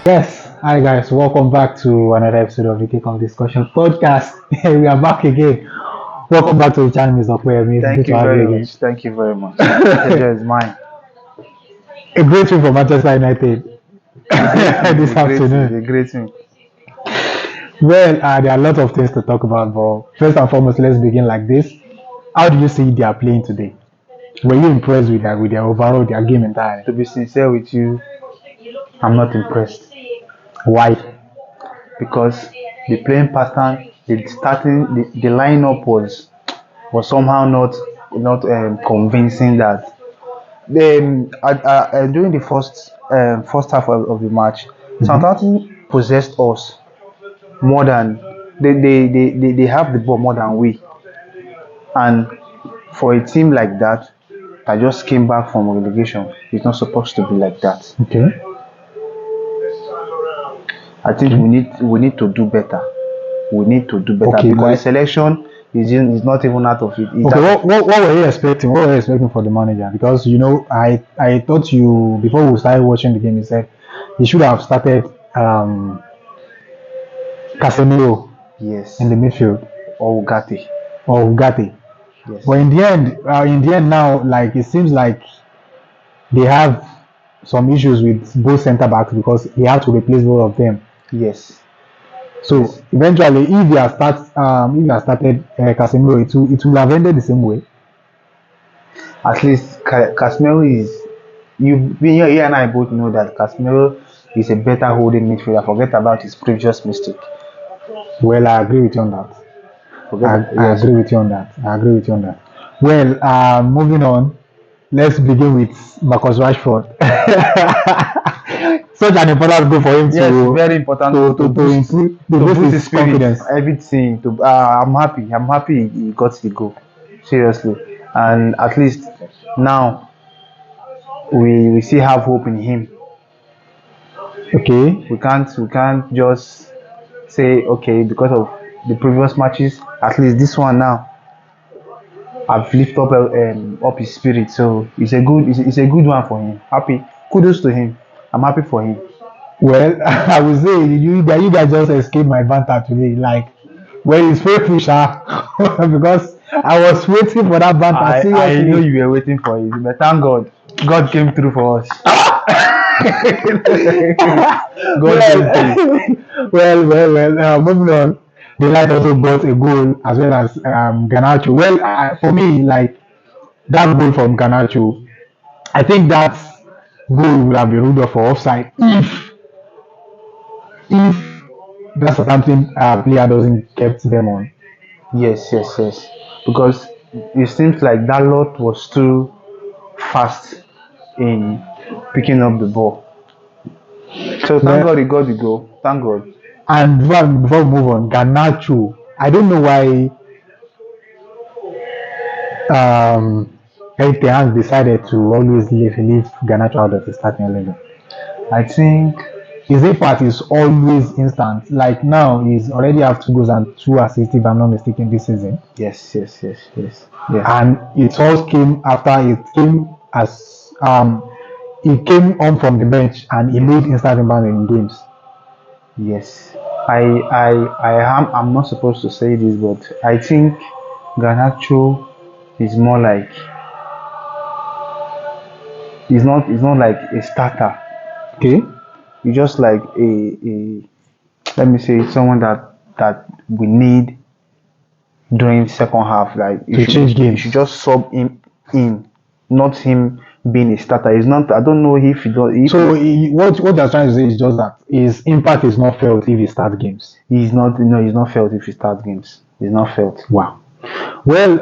Yes, hi guys, welcome back to another episode of the Kick Off Discussion podcast. We are back again. Welcome back to the channel, Mr. Kwame. It's good Thank to you have very you again. much. Thank you very much. Pleasure is mine. A great win for Manchester United A great win. this afternoon. A great win. Well, there are a lot of things to talk about, but first and foremost, let's begin like this. How do you see they are playing today? Were you impressed with their overall their game entirely? To be sincere with you, I'm not impressed Why? because the playing pattern, the lineup was somehow not convincing. That during the first half of the match, Southampton possessed us more than they have the ball more than we, and for a team like that just came back from relegation, it's not supposed to be like that. Okay. I think we need to do better. We need to do better Okay, because like- the selection is not even out of it. It's Okay, out- what were you expecting? What were you expecting for the manager? Because I thought you before we started watching the game, you said he should have started Casemiro Yes. in the midfield Or Ugarte. or Ugarte. Yes. But in the end now, like it seems like they have some issues with both centre backs because he had to replace both of them. Yes. So Yes. eventually, if you have started Casemiro, it will have ended the same way. At least Casemiro is you and I both know that Casemiro is a better holding midfielder. Forget about his previous mistake. Well, I agree with you on that. I agree with you on that. Well, moving on, let's begin with Marcus Rashford. Such an important goal for him Yes, to very important to boost, improve to boost his spirit, confidence. everything. I'm happy he got the goal. Seriously, and at least now we still have hope in him. Okay. We can't just say okay because of the previous matches. At least this one now, I've lifted up his spirit. So it's a good one for him. Happy, kudos to him. I'm happy for him. Well, I would say you guys just escaped my banter today. Like, well, it's very pusher because I was waiting for that banter. I Seriously. know you were waiting for it, but thank God came through for us. God came through. well. Moving on, the Light also got a goal as well as Garnacho. Well, for me, like that goal from Garnacho, I think that goal would have been ruled off for offside if that Southampton player doesn't kept them on. Yes. Because it seems like that lot was too fast in picking up the ball. So thank God he got the goal. Thank God. And before we move on, Garnacho, I don't know why Ten Hag decided to always leave Garnacho out of the starting 11. I think His impact is always instant. Like now, he's already have 2 goals and 2 assists, if I'm not mistaken, this season. yes. And it all came after it came as he came on from the bench and he made instant impact in games. Yes. I'm not supposed to say this, but I think Garnacho is more like he's not like a starter. Okay. He's just like a let me say someone that we need during second half. Like To change games. You should just sub him in, not him being a starter. He's not. I don't know if he does. So what they're trying to say is just that his impact is not felt if he starts games. he's not. No, he's not felt if he starts games. He's not felt. Wow. Well,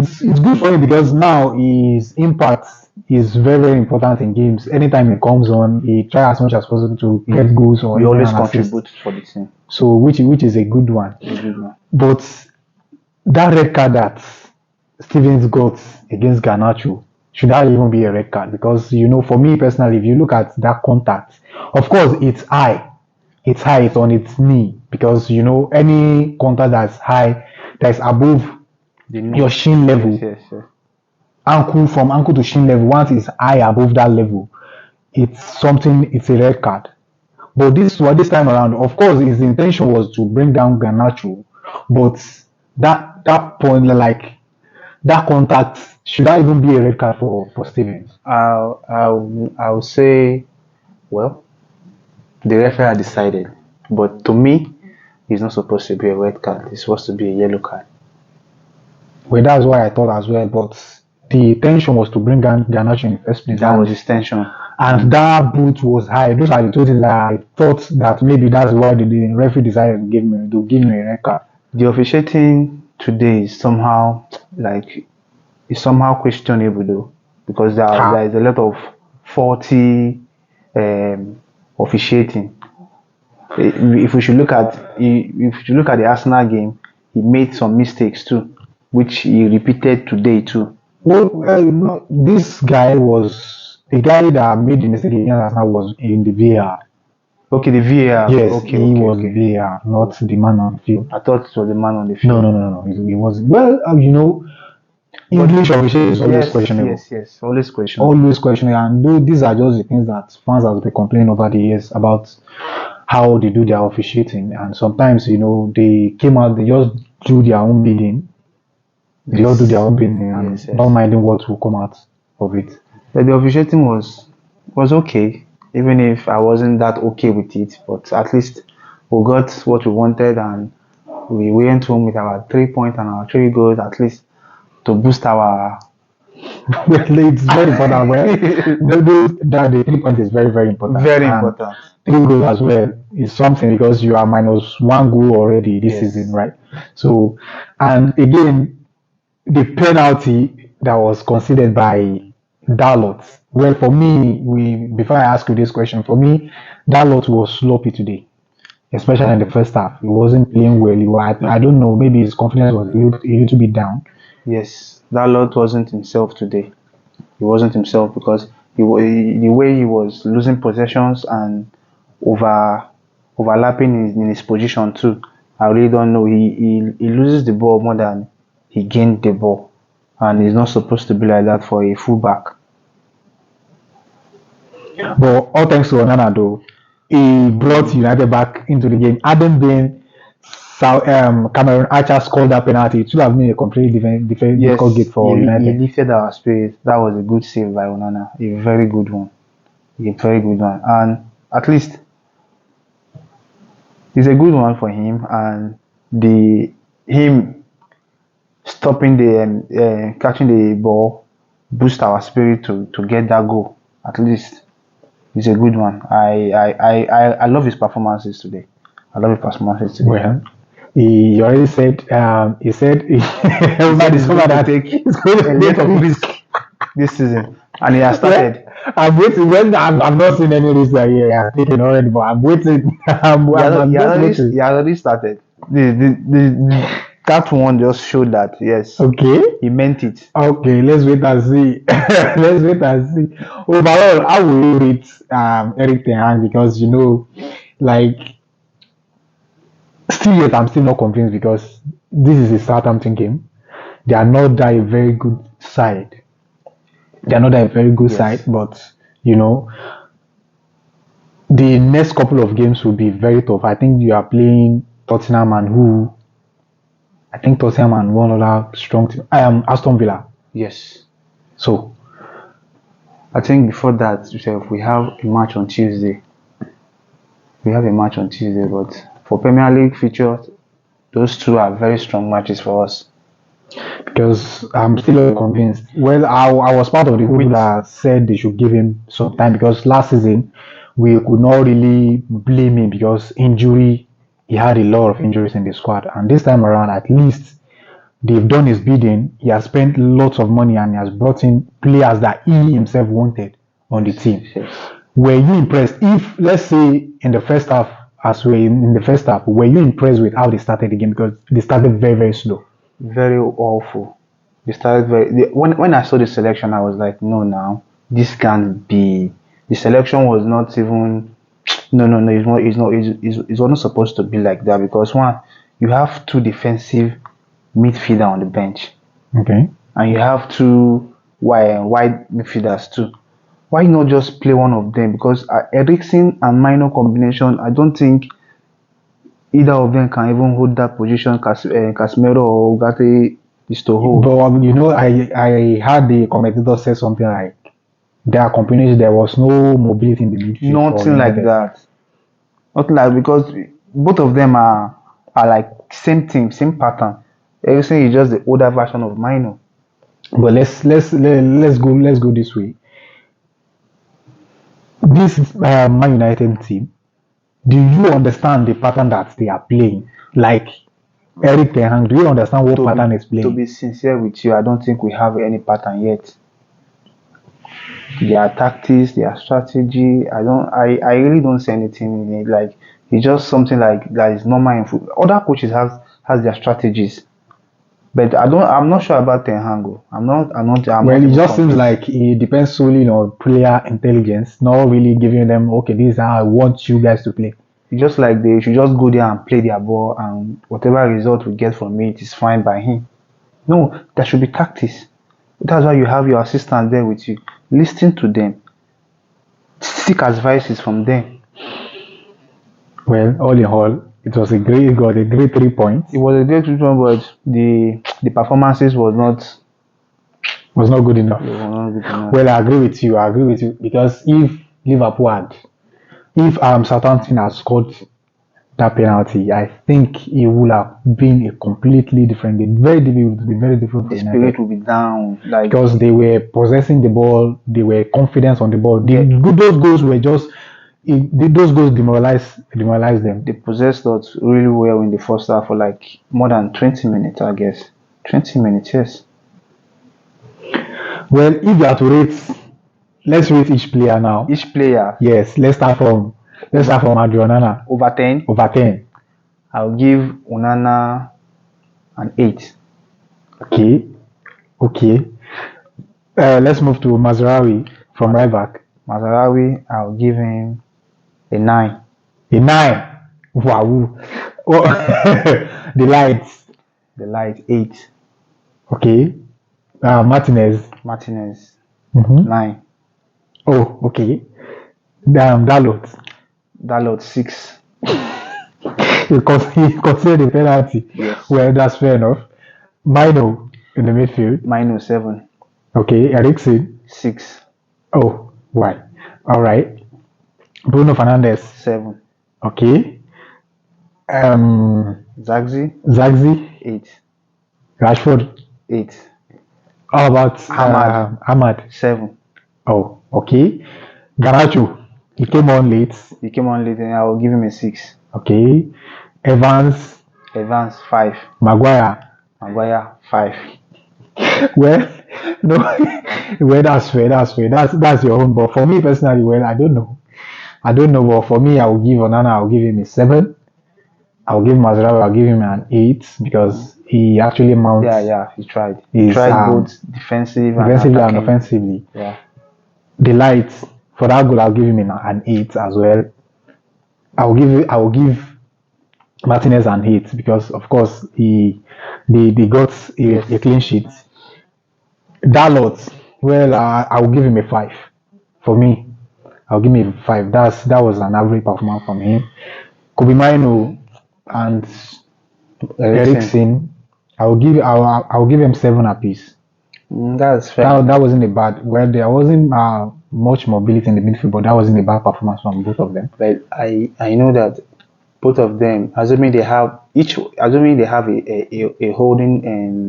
it's good for him because now his impact is very, very important in games. Anytime he comes on, he tries as much as possible to get goals or We even always an assist. contribute for the team. So which is a good one. A good one. But that red card that Stevens got against Garnacho, should that even be a red card? Because for me personally, if you look at that contact, of course it's high. It's on its knee because any contact that's high, that's above your shin level, Yes. from ankle to shin level, once it's high above that level, it's a red card. But this time around, of course, his intention was to bring down Garnacho, but that point, like that contact, should that even be a red card for Stevens? I'll say, well, the referee had decided, but to me, it's not supposed to be a red card. It's supposed to be a yellow card. Well, that's why I thought as well. But the intention was to bring down Garnacho in the first place. That was his tension. And that boot was high. Those are the two things that I thought that maybe that's why the referee decided to give me a red card. The officiating today is somehow questionable though, because there is a lot of faulty officiating. If we should look at the Arsenal game, he made some mistakes too, which he repeated today too. Well, this guy was the guy that made the mistake against Arsenal was in the VAR. Okay, the VAR. Yes, okay, he was the VAR, not the man on the field. I thought it was the man on the field. No. He wasn't. Well, English officiating is always questionable. Yes, always questionable. Always questionable. And these are just the things that fans have been complaining over the years about how they do their officiating. And sometimes, they came out, they just do their own bidding. They all do their own bidding and not minding what will come out of it. But the officiating was okay, even if I wasn't that okay with it. But at least we got what we wanted, and we went home with our 3 points and our 3 goals, at least to boost our. Well, it's very important. The 3 points is very, very important. Very important. 3 goals as well is something, because you are -1 goal already this season, right? So, and again, the penalty that was considered by Dalot. Well, for me, before I ask you this question, for me, Dalot was sloppy today, especially in the first half. He wasn't playing well. I don't know, maybe his confidence was a little bit down. Yes, Dalot wasn't himself today. He wasn't himself because the way he was losing possessions and overlapping in his position too. I really don't know. He loses the ball more than he gained the ball, and he's not supposed to be like that for a fullback. But all thanks to Onana though, he brought United back into the game. Hadn't been Cameron Archer scored that penalty, it should have been a completely difficult game for United. He lifted our spirit. That was a good save by Onana, a very good one, and at least it's a good one for him. And him stopping the catching the ball boost our spirit to get that goal. At least it's a good one. I love his performances today. Well, he already said he's going to take a lot of risk this season, and he has started. I'm waiting. When I've not seen any risk that he has taken already, but I'm waiting. He already started. That one just showed that, yes. Okay. He meant it. Okay, let's wait and see. Overall, how will you rate Eric Ten Hag? Because still yet I'm still not convinced, because this is a Southampton game. They are not that a very good side. Side, but the next couple of games will be very tough. I think you are playing Tottenham and one other strong team. Aston Villa. Yes. So I think before that, we have a match on Tuesday. But for Premier League features, those two are very strong matches for us. Because I'm still convinced. Well, I was part of the group that said they should give him some time, because last season we could not really blame him because he had a lot of injuries in the squad. And this time around, at least they've done his bidding. He has spent lots of money and he has brought in players that he himself wanted on the team. Yes. Were you impressed? If, let's say, in the first half, were you impressed with how they started the game? Because they started very, very slow. Very awful. They started when I saw the selection, I was like, no, now this can't be. The selection was not even. No. It's not supposed to be like that, because one, you have 2 defensive midfielder on the bench. Okay. And you have 2 wide midfielders too. Why not just play one of them? Because Eriksen and minor combination, I don't think either of them can even hold that position. Casemiro or Ugarte is to hold. But I heard the commentator say something like their combination there was no mobility in the midfield. Nothing like that. Nothing like, because both of them are like same team, same pattern. Eriksen is just the older version of minor. But let's go this way. This Man United team, do you understand the pattern that they are playing? Like Eric Ten Hag, do you understand what pattern is playing? To be sincere with you, I don't think we have any pattern yet. Their tactics, their strategy, I really don't see anything in it. Like, it's just something like that is normal in football. Other coaches has their strategies, but I'm not sure about Ten Hag. Well, it just seems like it depends solely on player intelligence, not really giving them, okay, this is how I want you guys to play. It's just like they should just go there and play their ball, and whatever result we get from it is fine by him. No, there should be tactics. That's why you have your assistant there with you. Listen to them. Seek advices from them. Well, all in all, it was a great 3 points. It was a great 3 points, but the performances was not good enough. Well, I agree with you because if Southampton had scored that penalty, I think it would have been a completely different game. Very difficult. The spirit will be down, like, because they were possessing the ball, they were confident on the ball. Those goals were just those goals demoralized them. They possessed us really well in the first half for like more than 20 minutes, I guess. 20 minutes, yes. Well, if you have to rate, let's rate each player now. Each player? Yes, let's start from Onana. Over 10? Over 10. I'll give Onana an 8. Okay. Let's move to Mazraoui from right back. Mazraoui, I'll give him a 9. A 9? Wow. The light 8. Okay. Martinez. 9. Oh, okay. Dalot 6. Because he considered the penalty. Yes. Well, that's fair enough. Mino in the midfield. Mino 7. Okay. Eriksen 6. Oh, why? All right. Bruno Fernandes 7. Okay. Zagzi 8. Rashford 8. How about Ahmad 7. Oh, okay. Garnacho, he came on late. And I will give him a 6. Okay. Evans 5. Maguire 5. Well, no, well, that's fair. That's your own. But for me personally, well, I don't know. But for me, I will give Onana. I'll give him a 7. I'll give Mazraoui. I'll give him an 8 because he actually mounts. Yeah. He tried. He tried both defensively and offensively. Yeah. The lights for that goal, I'll give him an 8 as well. I will give Martinez an 8 because of course they got a clean sheet. Dalot, well, I will give him a 5. For me, I'll give him a 5. That was an average performance from him. Kobe Mino and Eriksen, I'll give him 7 apiece. That's fair. That wasn't a bad. Well, there wasn't much mobility in the midfield, but that wasn't a bad performance from both of them. But I know that both of them, assuming they have a holding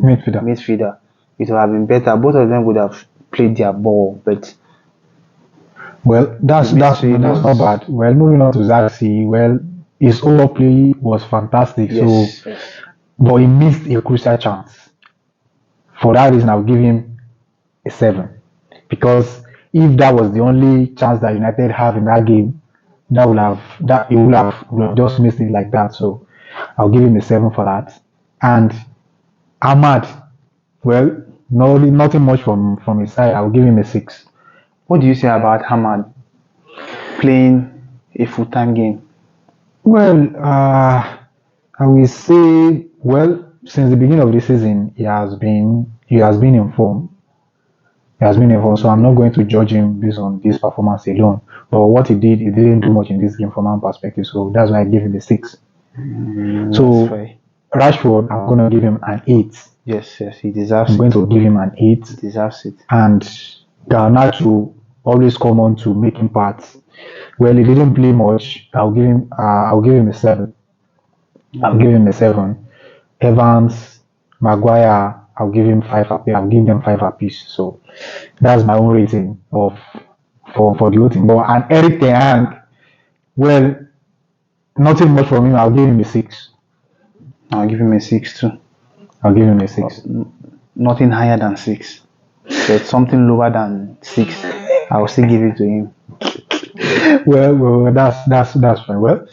midfielder, it would have been better. Both of them would have played their ball, but well, that's not bad. Well, moving on to Zagzi, well, his overplay was fantastic. Yes. But he missed a crucial chance. For that reason, I'll give him a 7 because if that was the only chance that United have in that game, he would have just missed it like that. So I'll give him a 7 for that. And Ahmad, well, nothing much from his side. I'll give him a 6. What do you say about Ahmad playing a full-time game? Well, I will say, well, since the beginning of the season, he has been in form. He has been involved, so I'm not going to judge him based on this performance alone. But what he did, he didn't do much in this game from my perspective, so that's why I give him a 6. That's So fair. Rashford, I'm gonna give him an 8. Yes, he deserves I'm going it. to give him an 8. He deserves it. And Garnacho always come on to making parts. Well, he didn't play much. I'll give him a 7. I'll give him a 7. Evans, Maguire, I'll give him 5 apiece. I'll give them 5 apiece. So that's my own rating of for the whole team. But and Eric Ten Hag, well, nothing much from him. I'll give him a 6. I'll give him a 6 too. I'll give him a 6. Nothing higher than 6. But something lower than 6, I'll still give it to him. Well, that's fine. Well,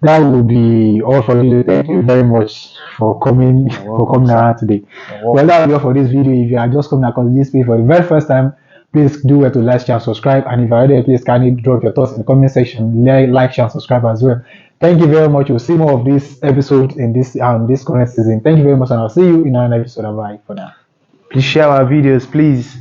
that will be all for you. Thank you very much for coming around today. Well, that will be all for this video. If you are just coming across this page for the very first time, please do well to like, share, subscribe. And if you are already, please kindly drop your thoughts in the comment section. Like, share, subscribe as well. Thank you very much. We'll see more of this episode in this current season. Thank you very much, and I'll see you in another episode. Bye for now. Please share our videos, please.